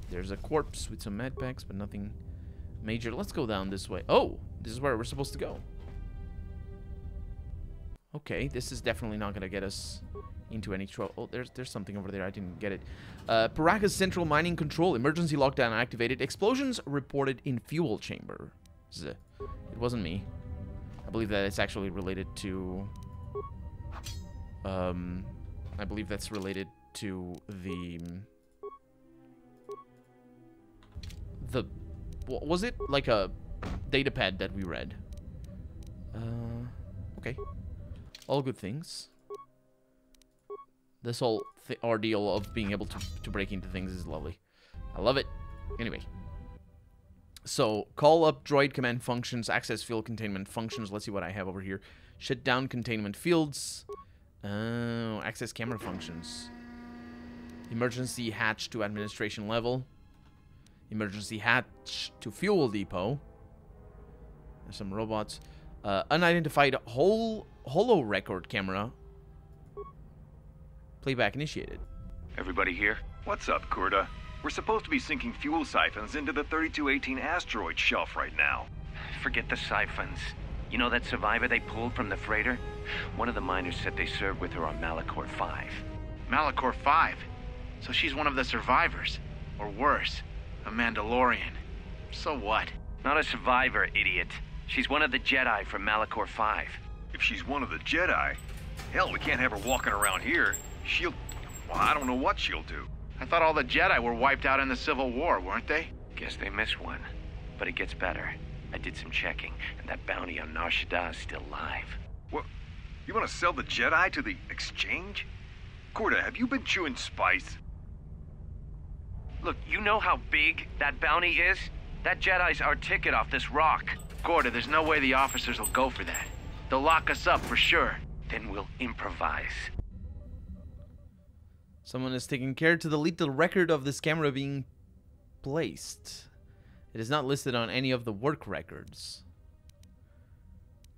There's a corpse with some med packs, but nothing major. Let's go down this way. Oh, this is where we're supposed to go. Okay, this is definitely not gonna get us into any trouble. Oh, there's something over there. I didn't get it. Paracas Central Mining Control. Emergency lockdown activated. Explosions reported in fuel chamber. It wasn't me. I believe that it's actually related to... I believe that's related to the... What was it? Like a datapad that we read. Okay. All good things. This whole ordeal of being able to break into things is lovely. I love it. Anyway. So, call up droid command functions, access field containment functions. Let's see what I have over here. Shut down containment fields. Access camera functions. Emergency hatch to administration level. Emergency hatch to fuel depot. There's some robots. Unidentified holo record camera. Playback initiated. Everybody here? What's up, Kurta? We're supposed to be sinking fuel siphons into the 3218 asteroid shelf right now. Forget the siphons. You know that survivor they pulled from the freighter? One of the miners said they served with her on Malachor 5. Malachor 5? So she's one of the survivors. Or worse, a Mandalorian. So what? Not a survivor, idiot. She's one of the Jedi from Malachor 5. If she's one of the Jedi, hell, we can't have her walking around here. She'll... well, I don't know what she'll do. I thought all the Jedi were wiped out in the Civil War, weren't they? Guess they missed one. But it gets better. I did some checking, and that bounty on Nar Shaddaa is still live. What? You want to sell the Jedi to the exchange? Kurta, have you been chewing spice? Look, you know how big that bounty is? That Jedi's our ticket off this rock. Gorda, there's no way the officers will go for that. They'll lock us up for sure. Then we'll improvise. Someone is taking care to delete the record of this camera being placed. It is not listed on any of the work records.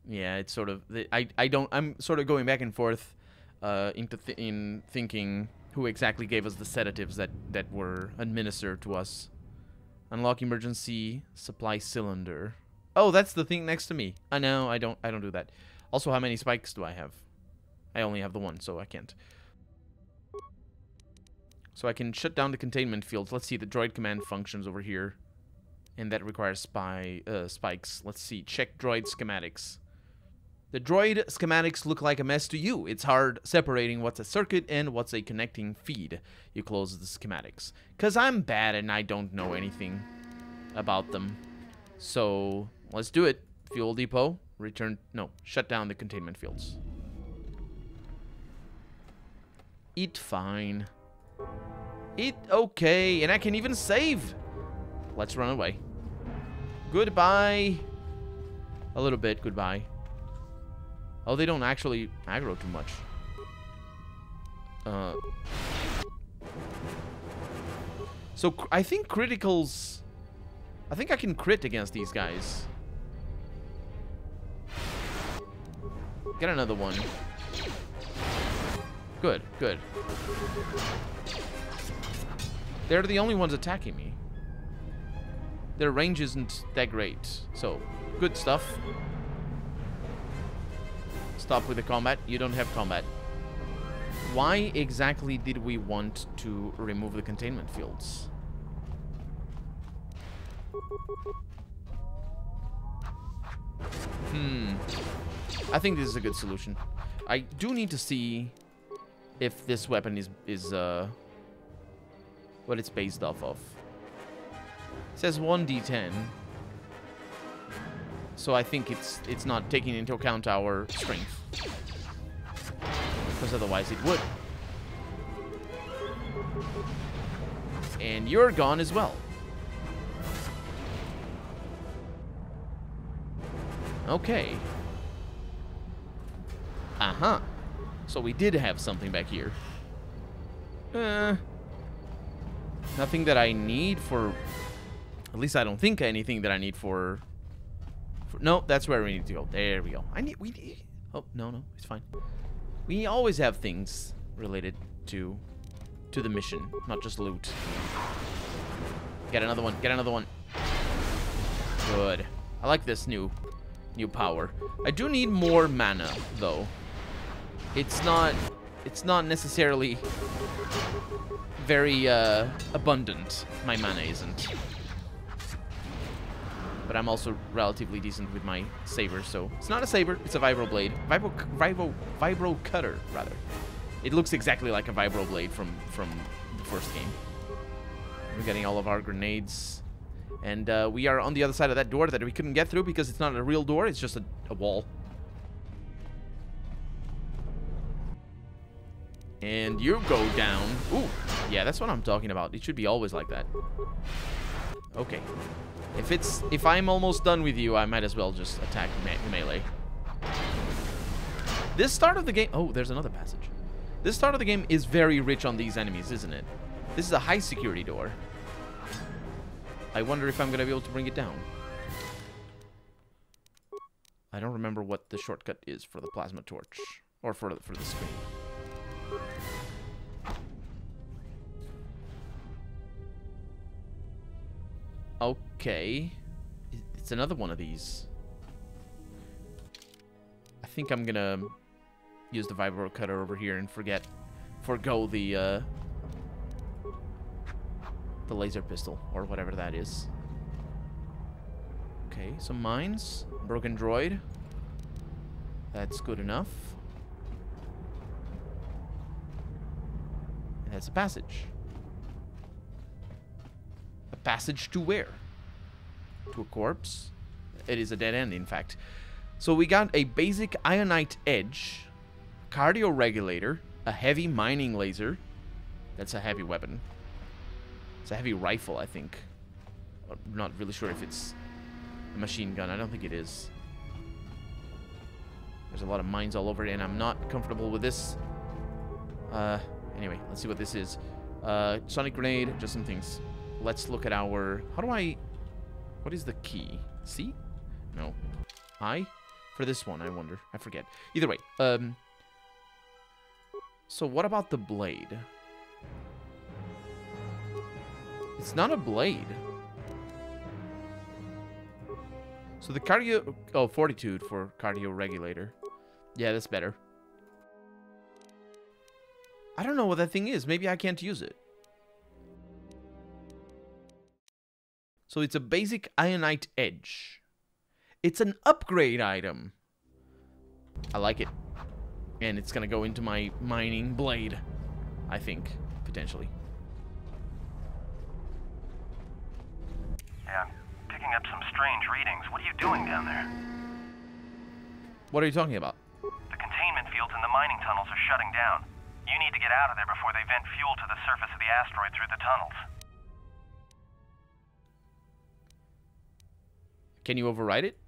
Yeah, it's sort of... I'm sort of going back and forth in thinking who exactly gave us the sedatives that were administered to us. Unlock emergency supply cylinder. Oh, that's the thing next to me. I know, I don't do that. Also, how many spikes do I have? I only have the one, so I can't. So I can shut down the containment fields. Let's see the droid command functions over here. And that requires spikes. Let's see. Check droid schematics. The droid schematics look like a mess to you. It's hard separating what's a circuit and what's a connecting feed. You close the schematics. Because I'm bad and I don't know anything about them. So, let's do it. Fuel depot. Return... no. Shut down the containment fields. Eat fine. Eat okay. And I can even save. Let's run away. Goodbye. A little bit. Goodbye. Oh, they don't actually aggro too much. So, I think criticals... I think I can crit against these guys. Get another one. Good, good. They're the only ones attacking me. Their range isn't that great. So, good stuff. Stop with the combat. You don't have combat. Why exactly did we want to remove the containment fields? I think this is a good solution. I do need to see if this weapon is what it's based off of. It says 1d10. So I think it's not taking into account our strength. Because otherwise it would. And you're gone as well. Okay. Uh-huh. So we did have something back here. Nothing that I need for... At least I don't think anything that I need for... No, that's where we need to go. There we go. We need... Oh, no, it's fine. We always have things related to the mission, not just loot. Get another one. Get another one. Good. I like this new power. I do need more mana, though. It's not necessarily very abundant. My mana isn't. But I'm also relatively decent with my saber, so it's not a saber, it's a vibro blade. Vibro cutter, rather. It looks exactly like a vibro blade from the first game. We're getting all of our grenades. And we are on the other side of that door that we couldn't get through because it's not a real door, it's just a wall. And you go down. Ooh, yeah, that's what I'm talking about. It should be always like that. Okay. If I'm almost done with you, I might as well just attack melee. This start of the game... Oh, there's another passage. This start of the game is very rich on these enemies, isn't it? This is a high security door. I wonder if I'm going to be able to bring it down. I don't remember what the shortcut is for the plasma torch. Or for the screen. Okay. It's another one of these. I think I'm gonna use the vibro cutter over here and forgo the laser pistol or whatever that is. Okay, some mines. Broken droid. That's good enough. And that's a passage. A passage to where? To a corpse? It is a dead end, in fact. So we got a basic ionite edge, cardio regulator, a heavy mining laser. That's a heavy weapon. It's a heavy rifle, I think. I'm not really sure if it's a machine gun. I don't think it is. There's a lot of mines all over it, and I'm not comfortable with this. Anyway, let's see what this is. Sonic grenade, just some things. Let's look at our... How do I... What is the key? C? No. I? For this one, I wonder. I forget. Either way. So what about the blade? It's not a blade. So the cardio... Oh, fortitude for cardio regulator. Yeah, that's better. I don't know what that thing is. Maybe I can't use it. So it's a basic ionite edge. It's an upgrade item. I like it. And it's gonna go into my mining blade, I think, potentially. Yeah, I'm picking up some strange readings. What are you doing down there? What are you talking about? The containment fields in the mining tunnels are shutting down. You need to get out of there before they vent fuel to the surface of the asteroid through the tunnels. Can you override it?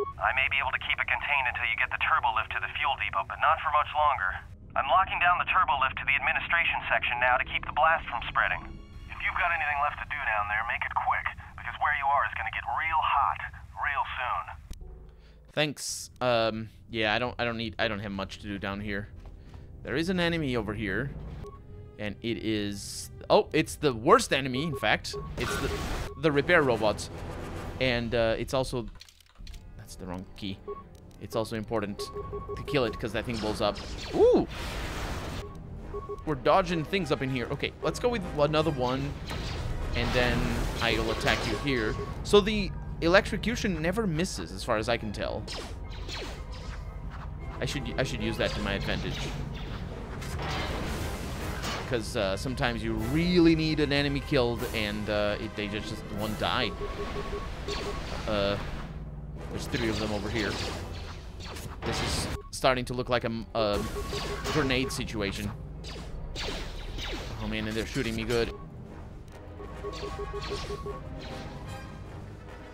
I may be able to keep it contained until you get the turbo lift to the fuel depot, but not for much longer. I'm locking down the turbo lift to the administration section now to keep the blast from spreading. If you've got anything left to do down there, make it quick, because where you are is going to get real hot real soon. Thanks. Yeah, I don't have much to do down here. There is an enemy over here, and it is... Oh, it's the worst enemy, in fact. It's the repair robots. And it's also... That's the wrong key. It's also important to kill it because that thing blows up. Ooh! We're dodging things up in here. Okay, let's go with another one. And then I'll attack you here. So the electrocution never misses, as far as I can tell. I should use that to my advantage. Because sometimes you really need an enemy killed, and they just won't die. There's 3 of them over here. This is starting to look like a grenade situation. Oh man, and they're shooting me good.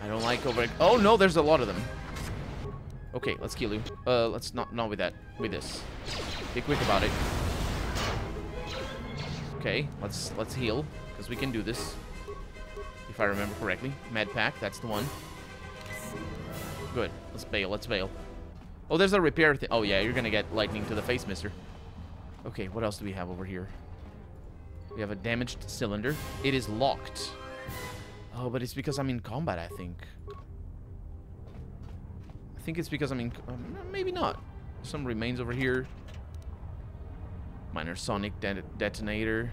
I don't like over... Oh no, there's a lot of them. Okay, let's kill you. Let's not with that. With this. Be quick about it. Okay, let's heal, because we can do this. If I remember correctly. Med pack, that's the one. Good. Let's bail, let's bail. Oh, there's a repair thing. Oh yeah, you're gonna get lightning to the face, mister. Okay, what else do we have over here? We have a damaged cylinder. It is locked. Oh, but it's because I'm in combat, I think. I think it's because I'm in... maybe not. Some remains over here. Minor sonic detonator.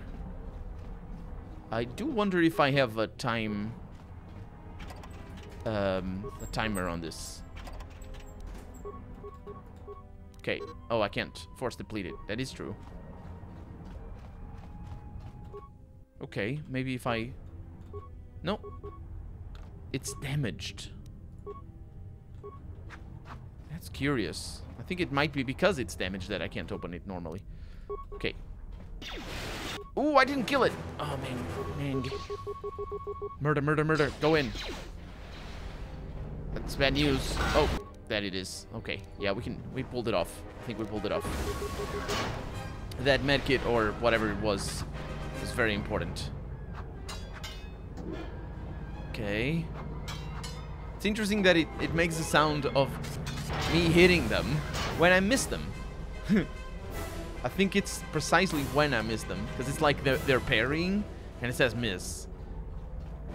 I do wonder if I have a time... a timer on this. Okay. Oh, I can't force deplete it. That is true. Okay, maybe if I... No. It's damaged. That's curious. I think it might be because it's damaged that I can't open it normally. Okay. Ooh, I didn't kill it. Oh, man. Murder, murder, murder. Go in. That's bad news. Oh, that it is. Okay. Yeah, we pulled it off. I think we pulled it off. That medkit or whatever it was very important. Okay. It's interesting that it makes the sound of me hitting them when I miss them. I think it's precisely when I miss them, because it's like they're parrying and it says miss.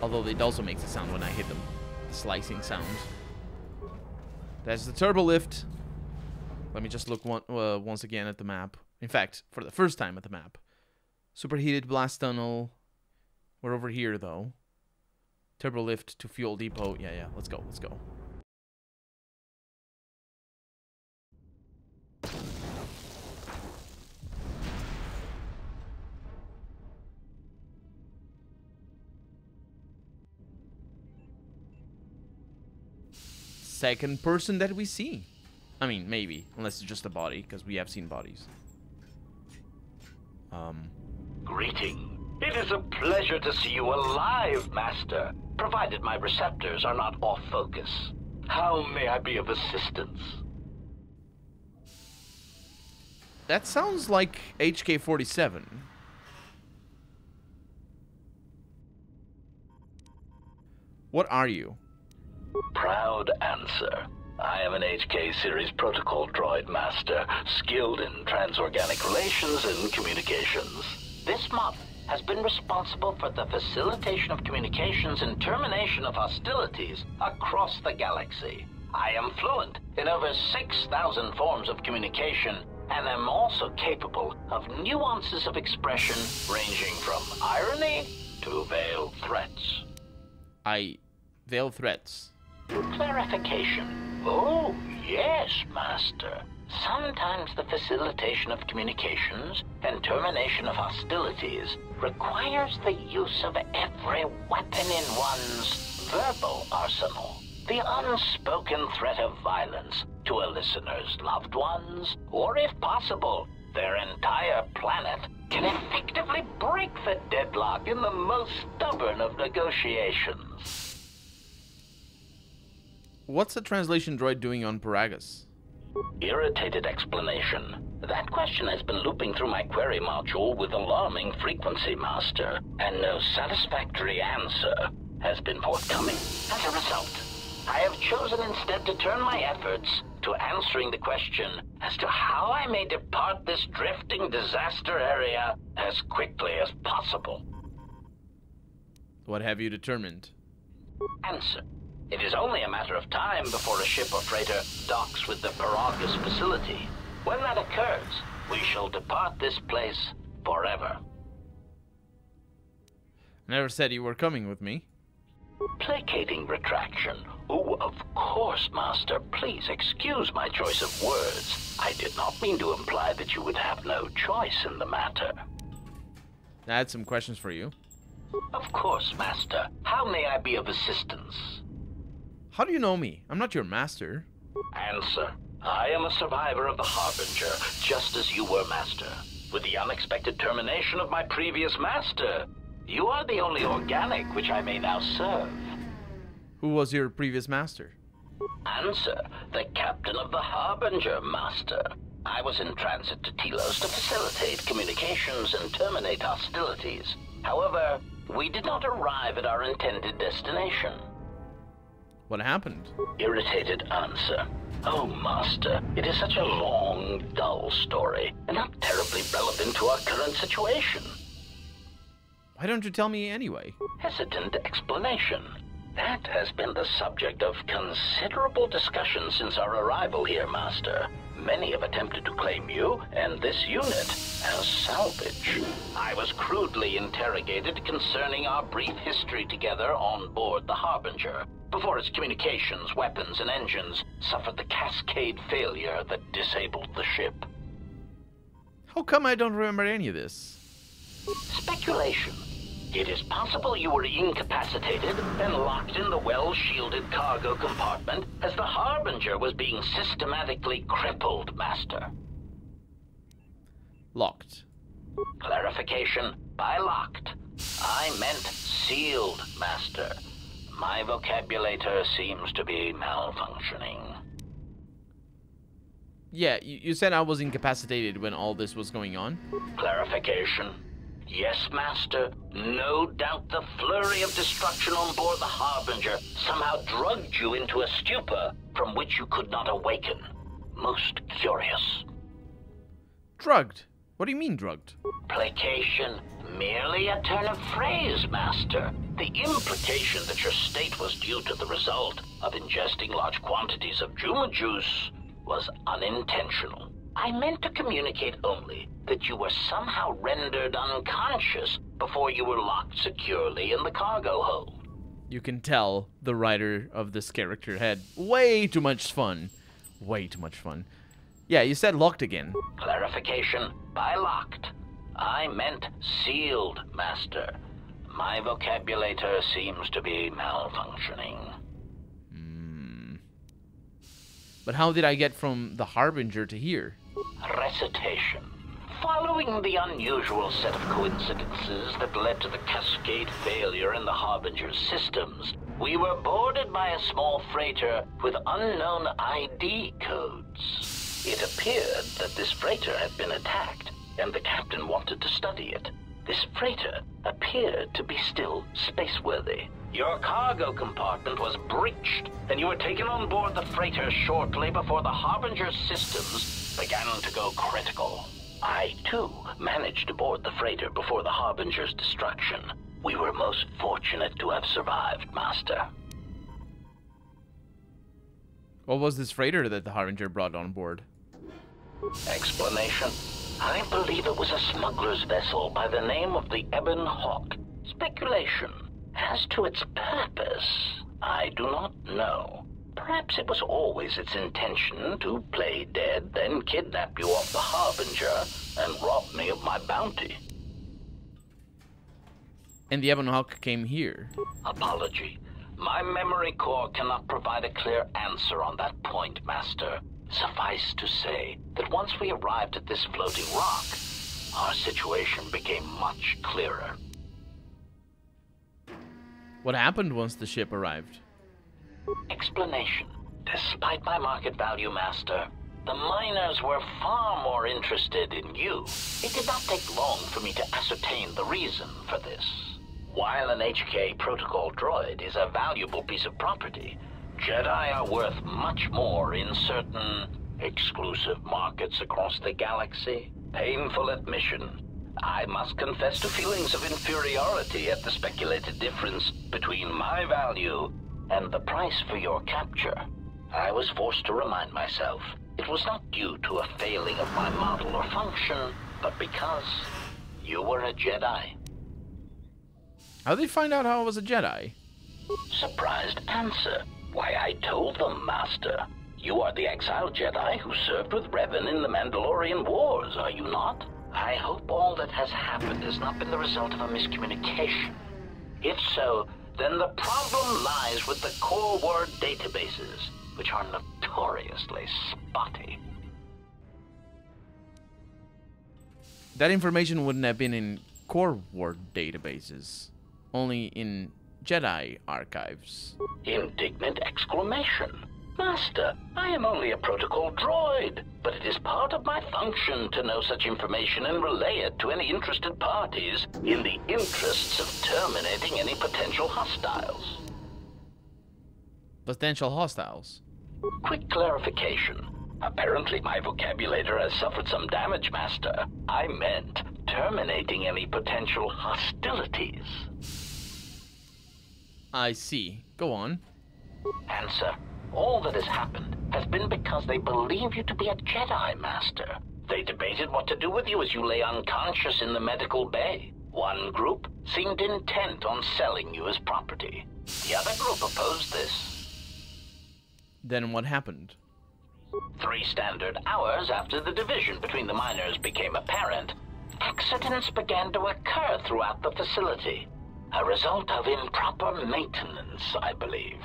Although it also makes a sound when I hit them. The slicing sound. That's the turbo lift. Let me just look once again at the map. In fact, for the first time at the map. Superheated blast tunnel. We're over here though. Turbo lift to fuel depot. Yeah, let's go, let's go. Second person that we see. I mean, maybe, unless it's just a body, because we have seen bodies. Greeting. It is a pleasure to see you alive, Master, provided my receptors are not off focus. How may I be of assistance? That sounds like HK-47. What are you? Proud answer. I am an HK series protocol droid master, skilled in transorganic relations and communications. This mod has been responsible for the facilitation of communications and termination of hostilities across the galaxy. I am fluent in over 6,000 forms of communication and am also capable of nuances of expression ranging from irony to veiled threats. Veiled threats. Clarification. Oh, yes, Master. Sometimes the facilitation of communications and termination of hostilities requires the use of every weapon in one's verbal arsenal. The unspoken threat of violence to a listener's loved ones, or if possible, their entire planet, can effectively break the deadlock in the most stubborn of negotiations. What's a translation droid doing on Paragus? Irritated explanation. That question has been looping through my query module with alarming frequency, Master, and no satisfactory answer has been forthcoming. As a result, I have chosen instead to turn my efforts to answering the question as to how I may depart this drifting disaster area as quickly as possible. What have you determined? Answer. It is only a matter of time before a ship or freighter docks with the Paragus facility. When that occurs, we shall depart this place forever. Never said you were coming with me. Placating retraction. Oh, of course, Master. Please excuse my choice of words. I did not mean to imply that you would have no choice in the matter. I had some questions for you. Of course, Master. How may I be of assistance? How do you know me? I'm not your master. Answer. I am a survivor of the Harbinger, just as you were, Master. With the unexpected termination of my previous master, you are the only organic which I may now serve. Who was your previous master? Answer. The captain of the Harbinger, Master. I was in transit to Telos to facilitate communications and terminate hostilities. However, we did not arrive at our intended destination. What happened? Irritated answer. Oh, Master, it is such a long, dull story, and not terribly relevant to our current situation. Why don't you tell me anyway? Hesitant explanation. That has been the subject of considerable discussion since our arrival here, Master. Many have attempted to claim you and this unit as salvage. I was crudely interrogated concerning our brief history together on board the Harbinger, before its communications, weapons, and engines suffered the cascade failure that disabled the ship. How come I don't remember any of this? Speculation. It is possible you were incapacitated and locked in the well-shielded cargo compartment as the Harbinger was being systematically crippled, Master. Locked. Clarification. By locked, I meant sealed, Master. My vocabulator seems to be malfunctioning. Yeah, you said I was incapacitated when all this was going on? Clarification. Yes, Master. No doubt the flurry of destruction on board the Harbinger somehow drugged you into a stupor from which you could not awaken. Most curious. Drugged? What do you mean, drugged? Placation. Merely a turn of phrase, Master. The implication that your state was due to the result of ingesting large quantities of Juma juice was unintentional. I meant to communicate only that you were somehow rendered unconscious before you were locked securely in the cargo hold. You can tell the writer of this character had way too much fun. Way too much fun. Yeah, you said locked again. Clarification. By locked, I meant sealed, Master. My vocabulator seems to be malfunctioning. But how did I get from the Harbinger to here? Recitation. Following the unusual set of coincidences that led to the cascade failure in the Harbinger's systems, we were boarded by a small freighter with unknown ID codes. It appeared that this freighter had been attacked, and the captain wanted to study it. This freighter appeared to be still spaceworthy. Your cargo compartment was breached, and you were taken on board the freighter shortly before the Harbinger's systems began to go critical. I, too, managed to board the freighter before the Harbinger's destruction. We were most fortunate to have survived, Master. What was this freighter that the Harbinger brought on board? Explanation. I believe it was a smuggler's vessel by the name of the Ebon Hawk. Speculation. As to its purpose, I do not know. Perhaps it was always its intention to play dead, then kidnap you off the Harbinger and rob me of my bounty. And the Ebon Hawk came here. Apology. My memory core cannot provide a clear answer on that point, Master. Suffice to say that once we arrived at this floating rock, our situation became much clearer. What happened once the ship arrived? Explanation. Despite my market value, Master, the miners were far more interested in you. It did not take long for me to ascertain the reason for this. While an HK protocol droid is a valuable piece of property, Jedi are worth much more in certain exclusive markets across the galaxy. Painful admission. I must confess to feelings of inferiority at the speculated difference between my value and the price for your capture. I was forced to remind myself it was not due to a failing of my model or function, but because you were a Jedi. How did they find out how I was a Jedi? Surprised answer. Why, I told them, Master. You are the exiled Jedi who served with Revan in the Mandalorian Wars, are you not? I hope all that has happened has not been the result of a miscommunication. If so, then the problem lies with the core word databases, which are notoriously spotty. That information wouldn't have been in core word databases, only in Jedi archives. Indignant exclamation. Master, I am only a protocol droid, but it is part of my function to know such information and relay it to any interested parties in the interests of terminating any potential hostiles. Potential hostiles? Quick clarification. Apparently my vocabulator has suffered some damage, Master. I meant terminating any potential hostilities. I see. Go on. Answer. All that has happened has been because they believe you to be a Jedi Master. They debated what to do with you as you lay unconscious in the medical bay. One group seemed intent on selling you as property. The other group opposed this. Then what happened? 3 standard hours after the division between the miners became apparent, accidents began to occur throughout the facility. A result of improper maintenance, I believe.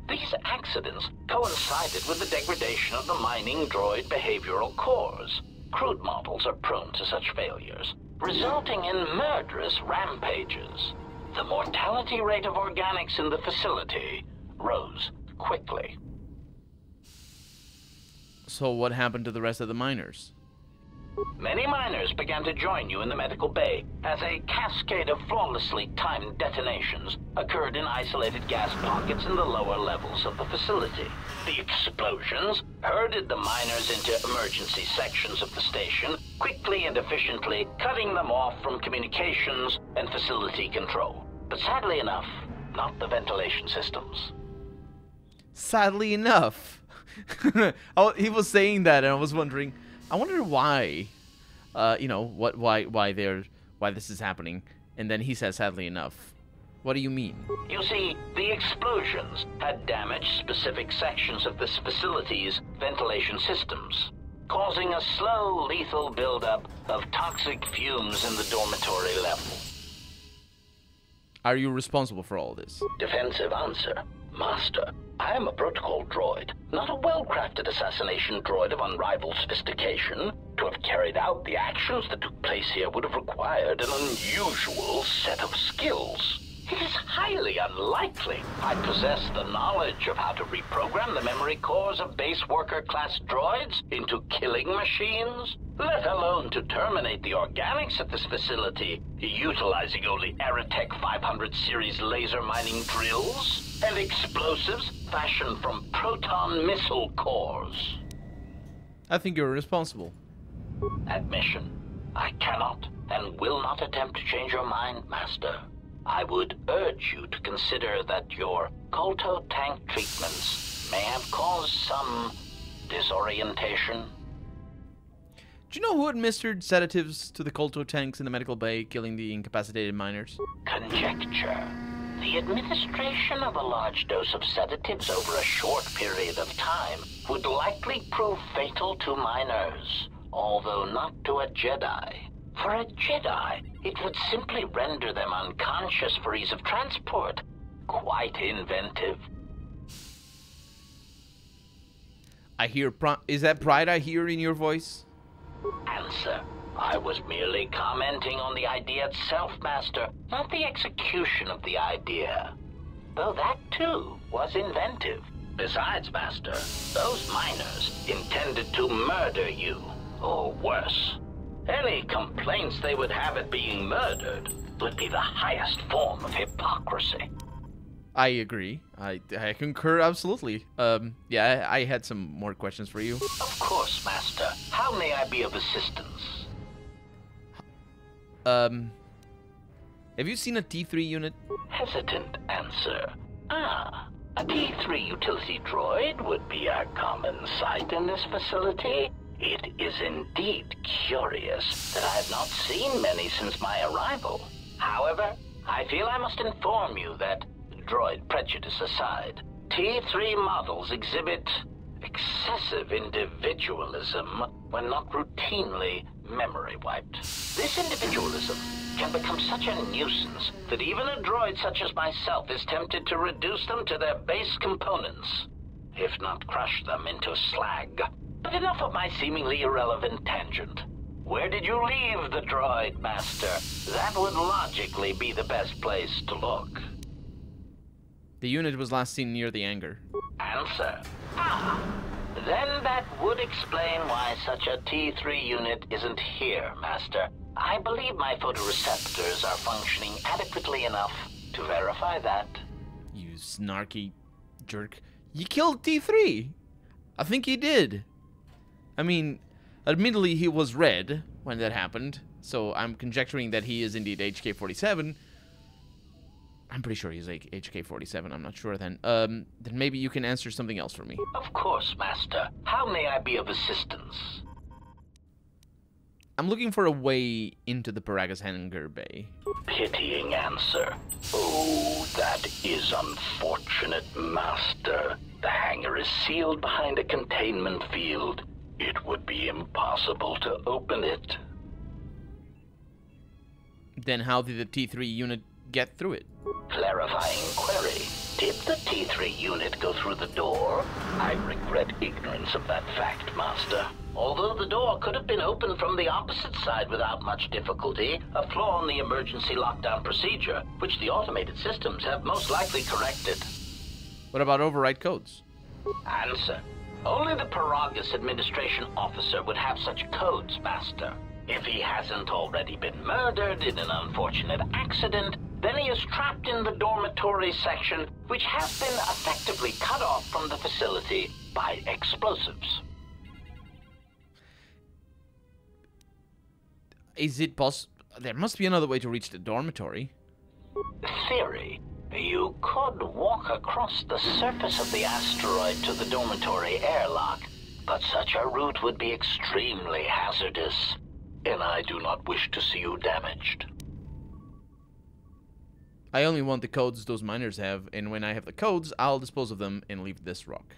These accidents coincided with the degradation of the mining droid behavioral cores. Crude models are prone to such failures, resulting in murderous rampages. The mortality rate of organics in the facility rose quickly. So what happened to the rest of the miners? Many miners began to join you in the medical bay as a cascade of flawlessly timed detonations occurred in isolated gas pockets in the lower levels of the facility. The explosions herded the miners into emergency sections of the station, quickly and efficiently cutting them off from communications and facility control. But sadly enough, not the ventilation systems. Sadly enough. He was saying that, and I was wondering, I wonder why, you know, why this is happening. And then he says, sadly enough. What do you mean? You see, the explosions had damaged specific sections of this facility's ventilation systems, causing a slow, lethal buildup of toxic fumes in the dormitory level. Are you responsible for all this? Defensive answer. Master, I am a protocol droid, not a well-crafted assassination droid of unrivaled sophistication. To have carried out the actions that took place here would have required an unusual set of skills. It is highly unlikely I possess the knowledge of how to reprogram the memory cores of base worker-class droids into killing machines, let alone to terminate the organics at this facility, utilizing only Aerotech 500 series laser mining drills and explosives fashioned from proton missile cores. I think you're responsible. Admission. I cannot and will not attempt to change your mind, Master. I would urge you to consider that your Kolto tank treatments may have caused some disorientation. Do you know who administered sedatives to the Kolto tanks in the medical bay, killing the incapacitated miners? Conjecture. The administration of a large dose of sedatives over a short period of time would likely prove fatal to miners, although not to a Jedi. For a Jedi, it would simply render them unconscious for ease of transport. Quite inventive. I hear is that pride I hear in your voice? Answer. I was merely commenting on the idea itself, Master, not the execution of the idea. Though that, too, was inventive. Besides, Master, those miners intended to murder you, or worse. Any complaints they would have at being murdered would be the highest form of hypocrisy. I agree. I concur absolutely. Yeah, I had some more questions for you. Of course, Master. How may I be of assistance? Have you seen a T3 unit? Hesitant answer. A T3 utility droid would be a common sight in this facility. It is indeed curious that I have not seen many since my arrival. However, I feel I must inform you that, droid prejudice aside, T3 models exhibit excessive individualism when not routinely memory wiped. This individualism can become such a nuisance that even a droid such as myself is tempted to reduce them to their base components, if not crush them into slag. But enough of my seemingly irrelevant tangent. Where did you leave the droid, Master? That would logically be the best place to look. The unit was last seen near the hangar. Answer. Then that would explain why such a T3 unit isn't here, Master. I believe my photoreceptors are functioning adequately enough to verify that. You snarky jerk. You killed T3! I think he did. I mean, admittedly he was red when that happened. So I'm conjecturing that he is indeed HK-47. I'm pretty sure he's HK-47. I'm not sure then. Then maybe you can answer something else for me. Of course, Master. How may I be of assistance? I'm looking for a way into the Paragas hangar bay. Pitying answer. Oh, that is unfortunate, Master. The hangar is sealed behind a containment field. It would be impossible to open it. Then how did the T3 unit get through it? Clarifying query. Did the T3 unit go through the door? I regret ignorance of that fact, Master. Although the door could have been opened from the opposite side without much difficulty, a flaw in the emergency lockdown procedure, which the automated systems have most likely corrected. What about override codes? Answer. Only the Paragas administration officer would have such codes, Master. If he hasn't already been murdered in an unfortunate accident, then he is trapped in the dormitory section, which has been effectively cut off from the facility by explosives. Is it possible? There must be another way to reach the dormitory. Theory. You could walk across the surface of the asteroid to the dormitory airlock, but such a route would be extremely hazardous, and I do not wish to see you damaged. I only want the codes those miners have, and when I have the codes, I'll dispose of them and leave this rock.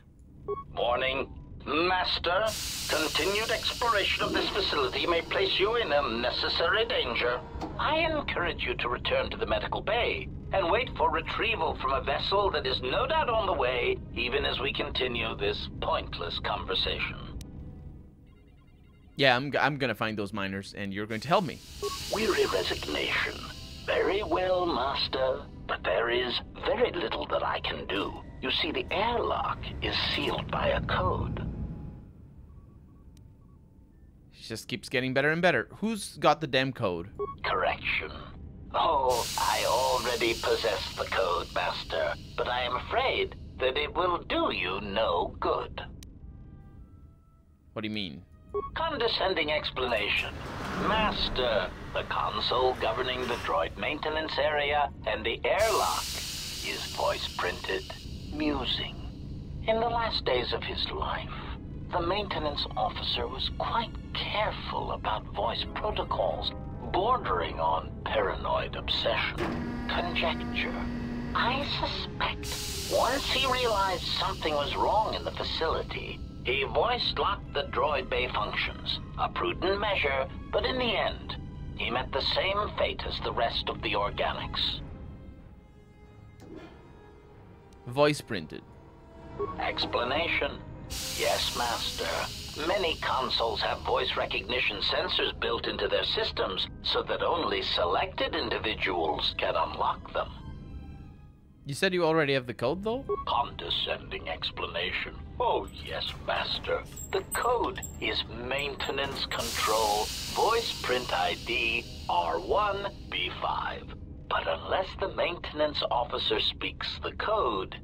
Warning. Master, continued exploration of this facility may place you in unnecessary danger. I encourage you to return to the medical bay and wait for retrieval from a vessel that is no doubt on the way, even as we continue this pointless conversation. Yeah, I'm gonna find those miners, and you're going to help me. Weary resignation. Very well, Master, but there is very little that I can do. You see, the airlock is sealed by a code. It just keeps getting better and better. Who's got the damn code? Correction. Oh, I already possess the code, Master, but I am afraid that it will do you no good. What do you mean? Condescending explanation. Master, the console governing the droid maintenance area and the airlock is voice-printed, musing. In the last days of his life, the maintenance officer was quite careful about voice protocols, bordering on paranoid obsession. Conjecture. I suspect once he realized something was wrong in the facility, he voice-locked the droid bay functions. A prudent measure, but in the end, he met the same fate as the rest of the organics. Voice printed. Explanation. Yes, Master. Many consoles have voice recognition sensors built into their systems so that only selected individuals can unlock them. You said you already have the code, though? Condescending explanation. Oh, yes, Master. The code is Maintenance Control Voice Print ID R1B5. But unless the maintenance officer speaks the code,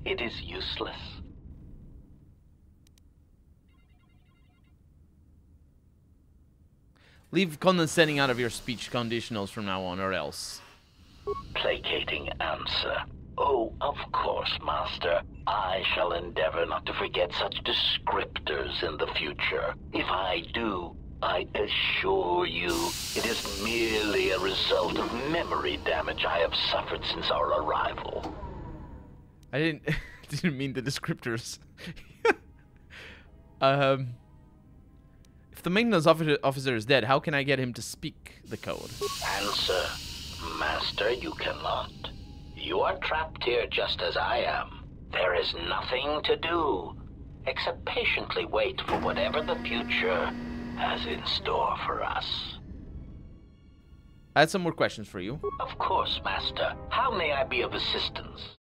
it is useless. Leave condescending out of your speech conditionals from now on, or else. Placating answer. Oh, of course, Master. I shall endeavor not to forget such descriptors in the future. If I do, I assure you it is merely a result of memory damage I have suffered since our arrival. I didn't mean the descriptors. If the maintenance officer is dead, how can I get him to speak the code? Answer. Master, you cannot. You are trapped here just as I am. There is nothing to do, except patiently wait for whatever the future has in store for us. I had some more questions for you. Of course, Master. How may I be of assistance?